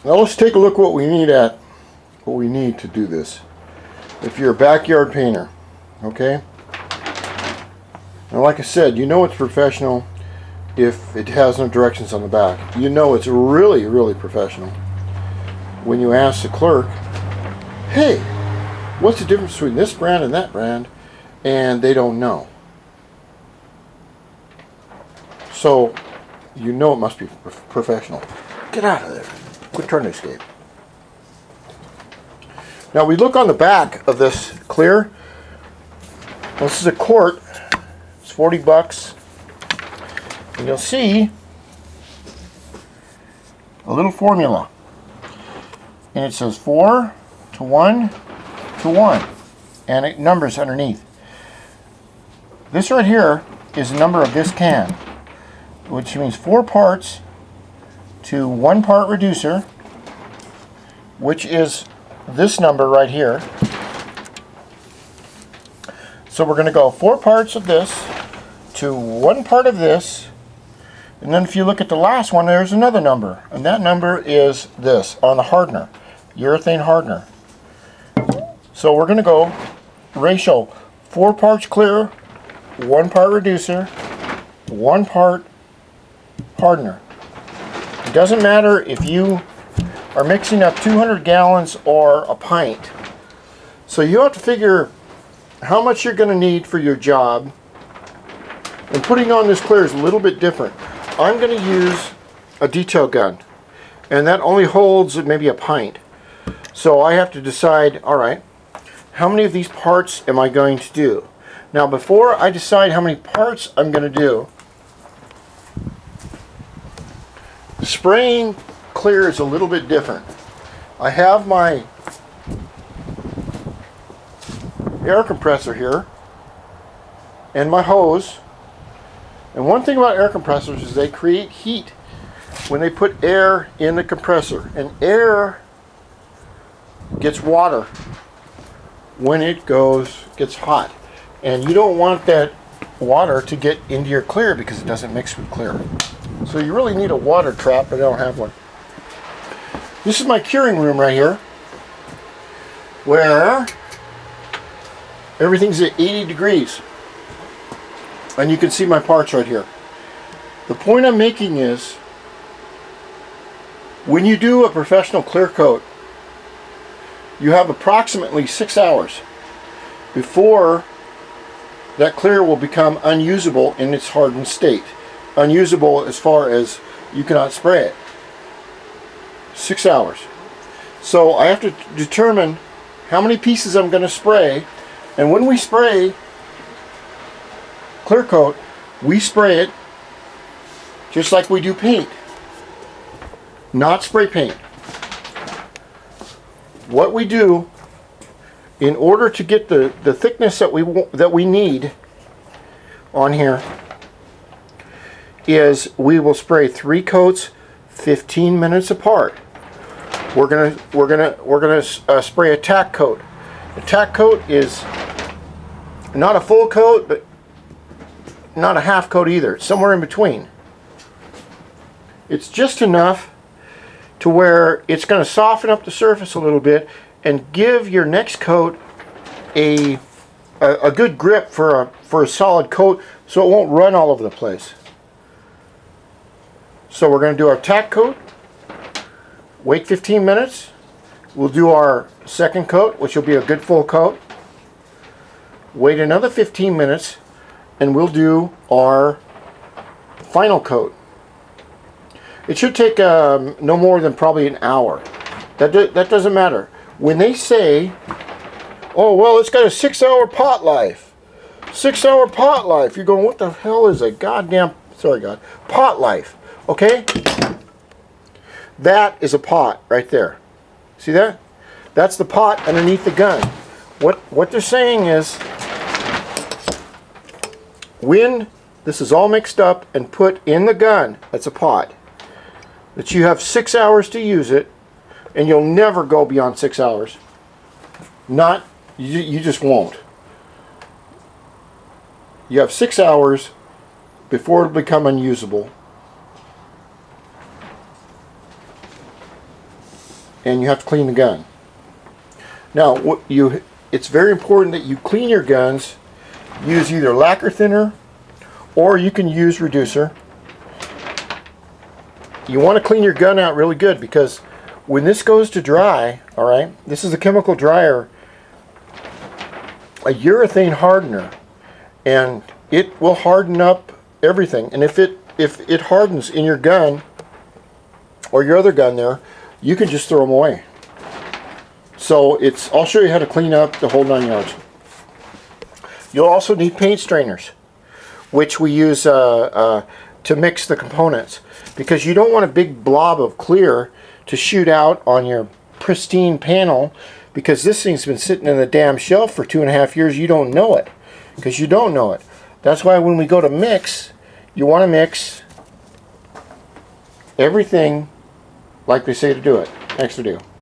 Now let's take a look what we need to do this. If you're a backyard painter, okay? And like I said, you know it's professional if it has no directions on the back. You know it's really, really professional when you ask the clerk, hey, what's the difference between this brand and that brand? And they don't know. So, you know it must be professional. Get out of there. Quit trying to escape. Now we look on the back of this clear. This is a quart. It's 40 bucks. And you'll see a little formula. And it says 4 to 1 to 1. And it numbers underneath. This right here is the number of this can, which means 4 parts to 1 part reducer, which is this number right here. So we're going to go 4 parts of this to 1 part of this, and then if you look at the last one, there's another number, and that number is this on the hardener, urethane hardener. So we're going to go ratio 4 parts clear, 1 part reducer, 1 part hardener. It doesn't matter if you are mixing up 200 gallons or a pint. So you have to figure how much you're going to need for your job. And putting on this clear is a little bit different. I'm going to use a detail gun, and that only holds maybe a pint. So I have to decide, all right, how many of these parts am I going to do? Now before I decide how many parts I'm going to do, spraying clear is a little bit different. I have my air compressor here and my hose. And one thing about air compressors is they create heat when they put air in the compressor. And air gets water when it gets hot. And you don't want that water to get into your clear because it doesn't mix with clear. So you really need a water trap, but I don't have one. This is my curing room right here, where everything's at 80 degrees. And you can see my parts right here. The point I'm making is, when you do a professional clear coat, you have approximately 6 hours before that clear will become unusable in its hardened state. Unusable as far as you cannot spray it. 6 hours. So I have to determine how many pieces I'm going to spray. And when we spray clear coat, we spray it just like we do paint. Not spray paint. What we do in order to get the thickness that we need on here is we will spray 3 coats 15 minutes apart. We're gonna spray a tack coat. A tack coat is not a full coat, but not a half coat either. It's somewhere in between. It's just enough to where it's going to soften up the surface a little bit and give your next coat a good grip for a solid coat, so it won't run all over the place. So we're going to do our tack coat, wait 15 minutes, we'll do our second coat, which will be a good full coat, wait another 15 minutes, and we'll do our final coat. It should take no more than probably an hour. That doesn't matter. When they say, oh, well, it's got a 6-hour pot life. 6-hour pot life. You're going, what the hell is a goddamn, sorry God, pot life? Okay? That is a pot right there. See that? That's the pot underneath the gun. What they're saying is, when this is all mixed up and put in the gun, that's a pot, that you have 6 hours to use it, and you'll never go beyond 6 hours. You just won't. You have 6 hours before it'll become unusable. and you have to clean the gun. Now, it's very important that you clean your guns. Use either lacquer thinner or you can use reducer. You want to clean your gun out really good, because when this goes to dry, all right, this is a chemical dryer, a urethane hardener, and it will harden up everything. And if it hardens in your gun or your other gun there, you can just throw them away. So I'll show you how to clean up the whole 9 yards. You'll also need paint strainers, which we use to mix the components, because you don't want a big blob of clear to shoot out on your pristine panel, because this thing's been sitting in the damn shelf for 2.5 years. You don't know it, because you don't know it. That's why when we go to mix, you want to mix everything like they say to do it. Next video.